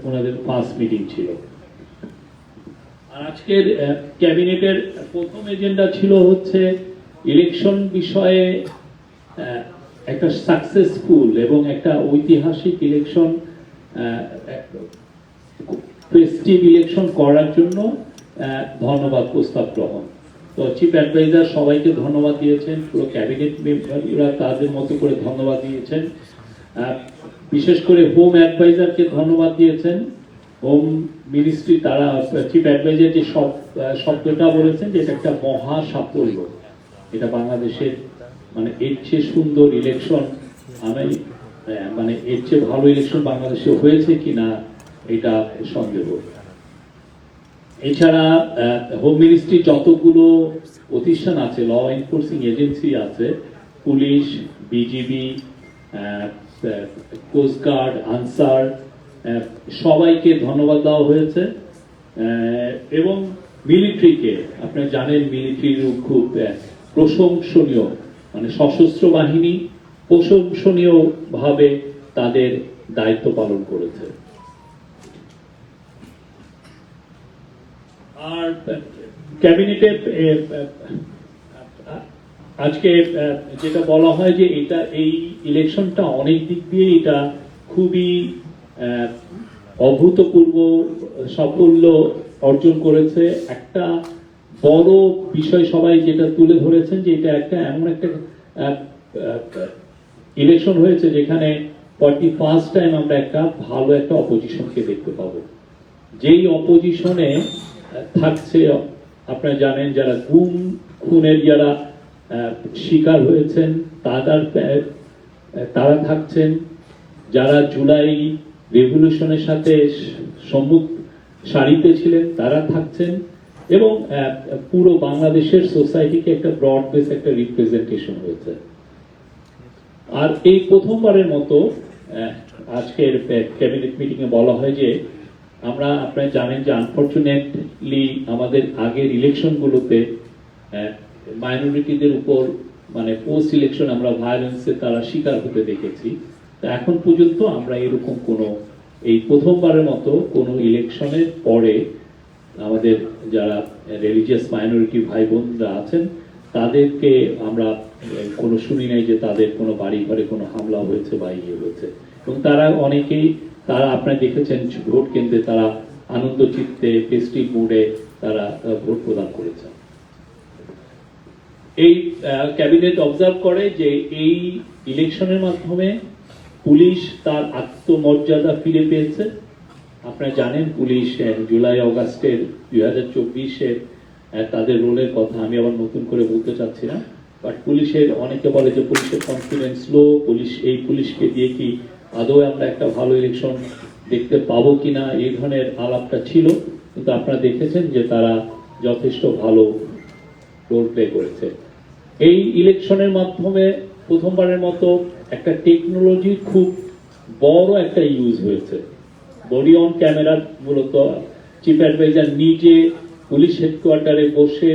ওনাদের first meeting ছিল। আর আজকের ক্যাবিনেটের প্রথম এজেন্ডা ছিল হচ্ছে ইলেকশন বিষয়ে একটা সাকসেসফুল এবং একটা ঐতিহাসিক ইলেকশন, ফেস্টিভ ইলেকশন করার জন্য ধন্যবাদ প্রস্তাব গ্রহণ। তো চিফ অ্যাডভাইজার সবাইকে ধন্যবাদ দিয়েছেন, পুরো ক্যাবিনেট মেম্বাররা তাদের মতো করে ধন্যবাদ দিয়েছেন, বিশেষ করে হোম অ্যাডভাইজারকে ধন্যবাদ দিয়েছেন। হোম মিনিস্ট্রি তারা চিফ অ্যাডভাইজার যে শব্দটা বলেছেন যে এটা একটা মহা সাফল্য, এটা বাংলাদেশের মানে এর চেয়ে সুন্দর ইলেকশন আমি মানে এর চেয়ে ভালো ইলেকশন বাংলাদেশে হয়েছে কিনা এটা সন্দেহ। এছাড়া হোম মিনিস্ট্রি যতগুলো প্রতিষ্ঠান আছে, ল এনফোর্সিং এজেন্সি আছে, পুলিশ, বিজিবি, কোস্টগার্ড, আনসার, সবাইকে ধন্যবাদ দেওয়া হয়েছে। এবং মিলিটারিকে আপনারা জানেন মিলিটারির খুব প্রশংসনীয়, মানে সশস্ত্র বাহিনী প্রশংসনীয় ভাবে তাদের দায়িত্ব পালন করেছে। আর ক্যাবিনেটে আজকে যেটা বলা হয় যে এটা এই ইলেকশনটা অনেক দিক দিয়ে এটা খুবই অভূতপূর্ব সাফল্য অর্জন করেছে। একটা বড় বিষয় সবাই যেটা তুলে ধরেছেন যে এটা একটা এমন একটা ইলেকশন হয়েছে যেখানে ফর দি ফার্স্ট টাইম আমরা একটা ভালো একটা অপোজিশনকে দেখতে পাবো। যেই অপোজিশনে থাকছে আপনারা জানেন যারা খুনের যারা শিকার হয়েছেন তারা থাকছেন, যারা জুলাই রেভলিউশনের সাথে সম্মুখ সারিতে ছিলেন তারা থাকছেন, এবং পুরো বাংলাদেশের সোসাইটিকে একটা ব্রড বেস একটা রিপ্রেজেন্টেশন হয়েছে। আর এই প্রথমবারের মতো আজকের ক্যাবিনেট মিটিং এ বলা হয় যে আমরা আপনারা জানেন যে আনফরচুনেটলি আমাদের আগের ইলেকশন গুলোতে মাইনরিটিদের উপর মানে পোস্ট ইলেকশন আমরা ভায়োলেন্সে তারা শিকার হতে দেখেছি। তো এখন পর্যন্ত আমরা এরকম কোনো এই প্রথমবারের মতো কোনো ইলেকশনের পরে আমাদের যারা রিলিজিয়াস মাইনরিটি ভাই বোনরা আছেন তাদেরকে আমরা কোনো শুনি নাই যে তাদের কোনো বাড়ি ঘরে কোনো হামলা হয়েছে বা ইয়ে হয়েছে। এবং তারা অনেকেই তারা আপনারা দেখেছেন ভোট কেন্দ্রে তারা আনন্দ চিত্তে ফেস্টিভ মুডে তারা ভোট প্রদান করেছেন। এই ক্যাবিনেট অবজার্ভ করে যে এই ইলেকশনের মাধ্যমে পুলিশ তার আত্মমর্যাদা ফিরে পেয়েছে। আপনারা জানেন পুলিশ জুলাই অগাস্টের 2024-এর তাদের রোলের কথা আমি আবার নতুন করে বলতে চাচ্ছি না, বাট পুলিশের অনেকে বলে যে পুলিশের কনফিডেন্স লো, পুলিশকে দিয়ে কি আদৌ আমরা একটা ভালো ইলেকশন দেখতে পাবো কিনা এই ধরনের আলাপটা ছিল। কিন্তু আপনারা দেখেছেন যে তারা যথেষ্ট ভালো রোল প্লে করেছে। এই ইলেকশনের মাধ্যমে প্রথমবারের মতো একটা টেকনোলজি খুব বড় একটা ইউজ হয়েছে। বডি অন ক্যামেরা মূলত চিফ অ্যাডভাইজার নিজে পুলিশ হেডকোয়ার্টারে বসে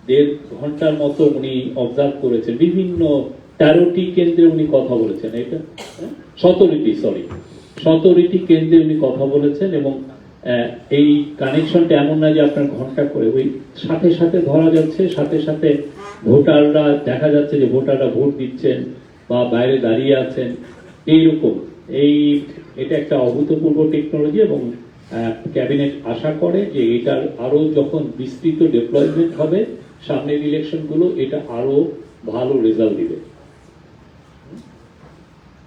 1.5 ঘন্টার মতো উনি অবজার্ভ করেছেন, বিভিন্ন 13টি কেন্দ্রে উনি কথা বলেছেন, এটা 17টি কেন্দ্রে উনি কথা বলেছেন। এবং এই কানেকশনটা এমন না যে আপনার ঘন্টা করে ওই সাথে সাথে ধরা যাচ্ছে, সাথে সাথে ভোটাররা দেখা যাচ্ছে যে ভোটাররা ভোট দিচ্ছেন বা বাইরে দাঁড়িয়ে আছেন এইরকম। এটা একটা অভূতপূর্ব টেকনোলজি এবং ক্যাবিনেট আশা করে যে এটার আরো যখন বিস্তৃত ডেপ্লয়মেন্ট হবে সামনের ইলেকশন গুলো এটা আরো ভালো রেজাল্ট দিবে।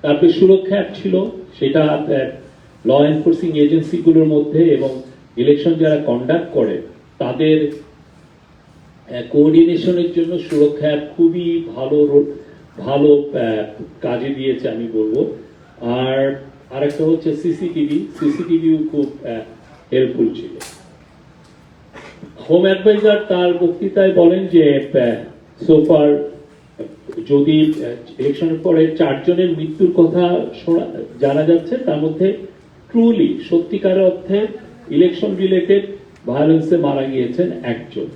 তারপরে সুরক্ষা অ্যাক্ট ছিল, সেটা ল এনফোর্সিং এজেন্সি গুলোর মধ্যে এবং ইলেকশন যারা কন্ডাক্ট করে তাদের কোঅর্ডিনেশনের জন্য সুরক্ষা অ্যাক্ট খুবই ভালো কাজে দিয়েছে আমি বলবো। আর আরেকটা হচ্ছে সিসিটিভিও খুব হেল্পফুল ছিল। হোম অ্যাডভাইজার তার বক্তৃতায় বলেন যে সোফার যদি ইলেকশনের পরে 4 জনের মৃত্যুর কথা জানা যাচ্ছে, তার মধ্যে ট্রুলি সত্যিকার অর্থে ইলেকশন রিলেটেড ভায়োলেন্সে মারা গিয়েছেন 1 জন।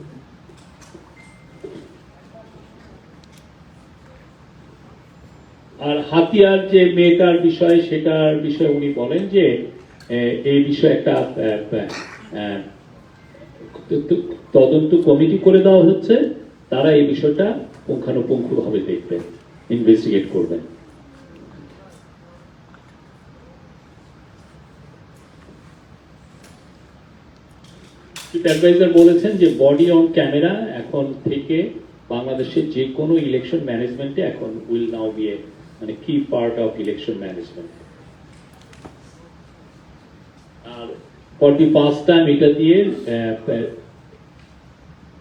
আর হাতিয়ার যে মেয়েটার বিষয় সেটার বিষয়ে উনি বলেন যে এই বিষয়ে একটা তদন্ত কমিটি করে দেওয়া হচ্ছে, তারা এই বিষয়টা পুঙ্খানুপুঙ্খভাবে দেখবেন, ইনভেস্টিগেট করবেন। চিফ অ্যাডভাইজার বলেছেন যে বডি অন ক্যামেরা এখন থেকে বাংলাদেশের যে কোনো ইলেকশন ম্যানেজমেন্টে এখন উইল নাও বি এ মানে কি পার্ট অফ ইলেকশন ম্যানেজমেন্ট। আর 45 টাইম এটা দিয়ে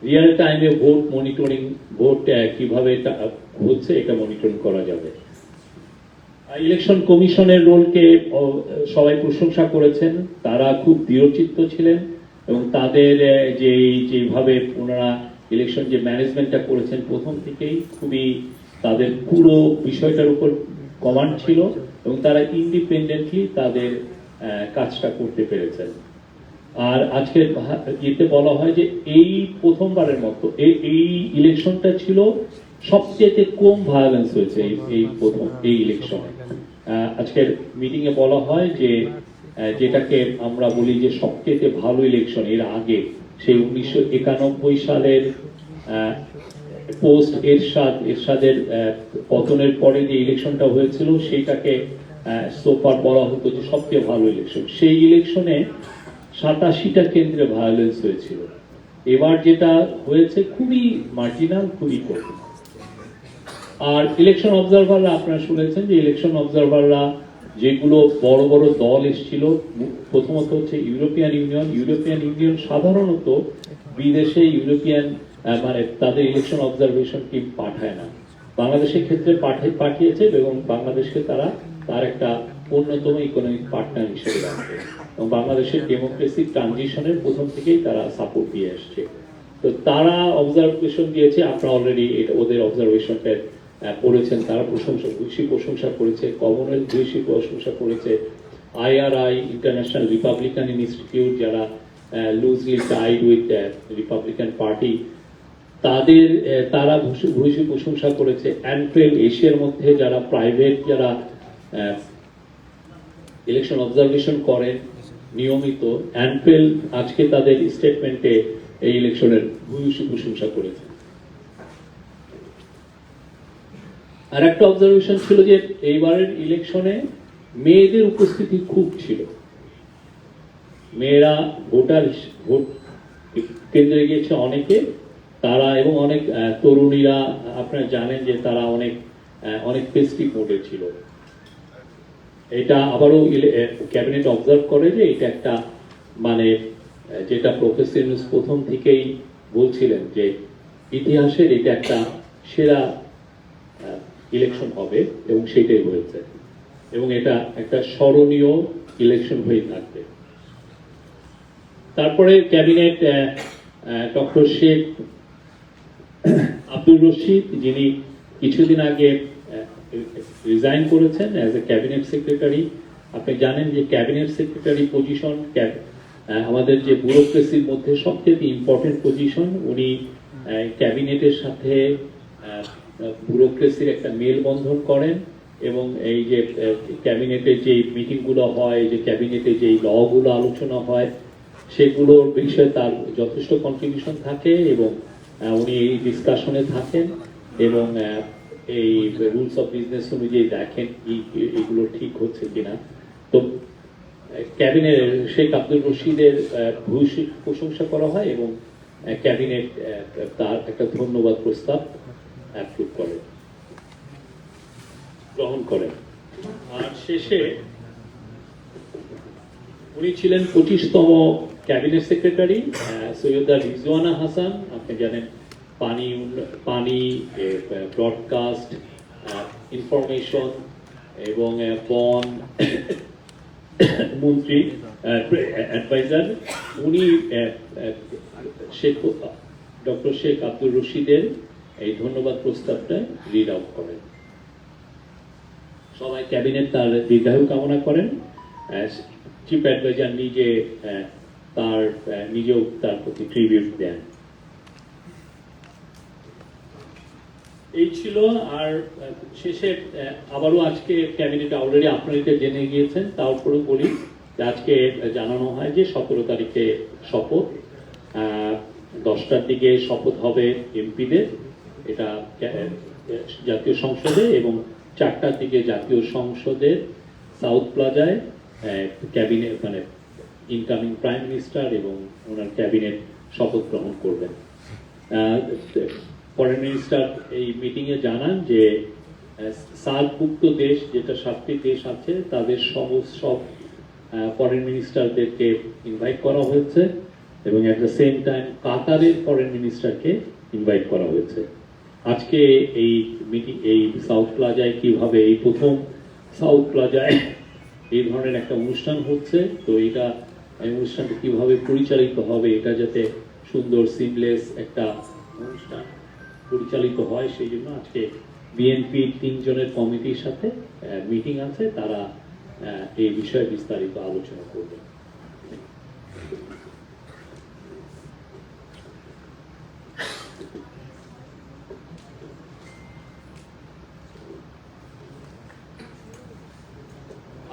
রিয়েল টাইমে ভোট মনিটরিং, ভোট কিভাবে হচ্ছে এটা মনিটরিং করা যাবে। ইলেকশন কমিশনের রোলকে সবাই প্রশংসা করেছেন, তারা খুব দৃঢ়চিত্ত ছিলেন এবং তাদের যেভাবে ওনারা ইলেকশন যে ম্যানেজমেন্টটা করেছেন প্রথম থেকেই খুবই তাদের পুরো বিষয়টার উপর কমান্ড ছিল এবং তারা ইন্ডিপেন্ডেন্টলি তাদের কাজটা করতে পেরেছেন। আর আজকে এতে বলা হয় যে এই প্রথমবারের মতো এই ইলেকশনটা ছিল সবচেয়ে কম ভায়োলেন্স হয়েছে এই প্রথম এই ইলেকশনে। আজকের মিটিং এ বলা হয় যে যেটাকে আমরা বলি যে সবচেয়ে ভালো ইলেকশন এর আগে সেই 1991 সালের পোস্ট এরশাদের পতনের পরে যে ইলেকশনটা হয়েছিল সেইটাকে সোফার বলা হতো যে সবচেয়ে ভালো ইলেকশন। সেই ইলেকশনে 87টা কেন্দ্রে ভায়োলেন্স হয়েছিল। এবার যেটা হয়েছে খুবই মার্জিনাল, খুবই কম। আর ইলেকশন অবজারভাররা আপনারা শুনেছেন যে ইলেকশন অবজারভাররা যেগুলো বড় বড় দল এসেছিল, প্রথমত হচ্ছে ইউরোপিয়ান ইউনিয়ন সাধারণত বিদেশে ইউরোপিয়ান মানে তাদের ইলেকশন অবজারভেশন টিম পাঠায় না, বাংলাদেশের ক্ষেত্রে পাঠিয়েছে এবং বাংলাদেশকে তারা তার একটা অন্যতম ইকোনমিক পার্টনার হিসেবে রাখবে এবং বাংলাদেশের ডেমোক্রেসি ট্রানজিশনের প্রথম থেকেই তারা সাপোর্ট দিয়ে আসছে। তো তারা অবজারভেশন দিয়েছে, আপনারা অলরেডি ওদের অবজারভেশনটা পড়েছেন, তারা ভূয়সী প্রশংসা করেছে, কমনওয়েলথ ভূয়সী প্রশংসা করেছে, IRI ইন্টারন্যাশনাল রিপাবলিকান ইনস্টিটিউট যারা loosely Tide with Republican party তারা ভূয়সী প্রশংসা করেছে। অ্যানফেল এশিয়ার মধ্যে যারা প্রাইভেট যারা ইলেকশন অবজারভেশন করেন নিয়মিত, অ্যানফেল আজকে তাদের স্টেটমেন্টে এই ইলেকশনের ভূয়সী প্রশংসা করেছে। আর একটা অবজারভেশন ছিল যে এইবারের ইলেকশনে মেয়েদের উপস্থিতি খুব ছিল, মেয়েরা ভোট কেন্দ্রে গিয়েছে অনেকে, তারা এবং অনেক তরুণীরা আপনারা জানেন যে তারা অনেক ফেস্টিভ মোডে ছিল। এটা আবারও ক্যাবিনেট অবজার্ভ করে যে এটা একটা মানে যেটা প্রফেসর ইউনূস প্রথম থেকেই বলছিলেন যে ইতিহাসের এটা একটা সেরা ইলেকশন হবে এবং সেটাই হয়েছে এবং এটা একটা স্মরণীয় ইলেকশন হয়ে থাকবে। তারপরে ক্যাবিনেট ডক্টর শেখ আব্দুর রশিদ, যিনি কিছুদিন আগে রিজাইন করেছেন অ্যাজ এ ক্যাবিনেট সেক্রেটারি। আপনি জানেন যে ক্যাবিনেট সেক্রেটারি পজিশন আমাদের যে ব্যুরোক্রেসির মধ্যে সবচেয়ে ইম্পর্টেন্ট পজিশন। উনি ক্যাবিনেটের সাথে ব্যুরোক্রেসির একটা মেলবন্ধন করেন এবং এই যে ক্যাবিনেটে যে মিটিংগুলো হয়, যে ক্যাবিনেটে যে লগুলো আলোচনা হয় সেগুলোর বিষয়ে তার যথেষ্ট কন্ট্রিবিউশন থাকে এবং উনি এই ডিসকাশনে থাকেন এবং এই রুলস অফ বিজনেস অনুযায়ী দেখেন এগুলো ঠিক হচ্ছে কিনা। তো ক্যাবিনেট শেখ আব্দুর রশিদের ভূয়সী প্রশংসা করা হয় এবং ক্যাবিনেট তার একটা ধন্যবাদ প্রস্তাব অ্যাপ্রুভ করে, গ্রহণ করেন। আর শেষে উনি ছিলেন 25তম ক্যাবিনেট সেক্রেটারি সৈয়দা রিজওয়ানা হাসান। আপনি জানেন পানি ব্রডকাস্ট, ইনফরমেশন এবং বন মন্ত্রী অ্যাডভাইজার। উনি ডক্টর শেখ আব্দুর রশিদের এই ধন্যবাদ প্রস্তাবটা রিড আউট করেন। সবাই ক্যাবিনেট তার দীর্ঘায়ু কামনা করেন। চিফ অ্যাডভাইজার নিজেও তার প্রতি ট্রিবিউট দেন। এই ছিল। আর শেষে আবারও আজকে ক্যাবিনেট অলরেডি আপনারা জেনে গিয়েছেন, তারপরেও বলি আজকে জানানো হয় যে 17 তারিখে শপথ, 10টার দিকে শপথ হবে এমপিদের, এটা জাতীয় সংসদে, এবং 4টার দিকে জাতীয় সংসদের সাউথ প্লাজায় ক্যাবিনেট মানে ইনকামিং প্রাইম মিনিস্টার এবং ওনার ক্যাবিনেট শপথ গ্রহণ করবেন। ফরেন মিনিস্টার এই মিটিংয়ে জানান যে সার্কভুক্ত দেশ, যেটা 7টি দেশ আছে, তাদের সব ফরেন মিনিস্টারদেরকে ইনভাইট করা হয়েছে, এবং এট দ্য সেম টাইম কাতারের ফরেন মিনিস্টারকে ইনভাইট করা হয়েছে। আজকে এই মিটিং, এই সাউথ প্লাজায় কিভাবে এই প্রথম সাউথ প্লাজায় এই ধরনের একটা অনুষ্ঠান হচ্ছে, তো এটা এই অনুষ্ঠানটা কিভাবে পরিচালিত হবে, এটা যাতে সুন্দর সিমলেস একটা অনুষ্ঠান পরিচালিত হয়, সেই জন্য আজকে বিএনপির 3 জনের কমিটির সাথে মিটিং আছে, তারা এই বিষয়ে বিস্তারিত আলোচনা করবে।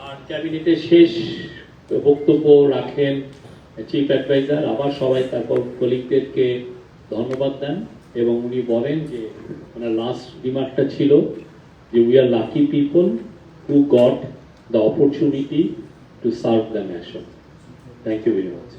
আর ক্যাবিনেটের শেষ বক্তব্য রাখেন চিফ অ্যাডভাইজার। আবার সবাই তারপর কলিগদেরকে ধন্যবাদ দেন, এবং উনি বলেন যে ওনার লাস্ট রিমার্কটা ছিল যে we are lucky people who got the opportunity to serve the nation. Thank you very much.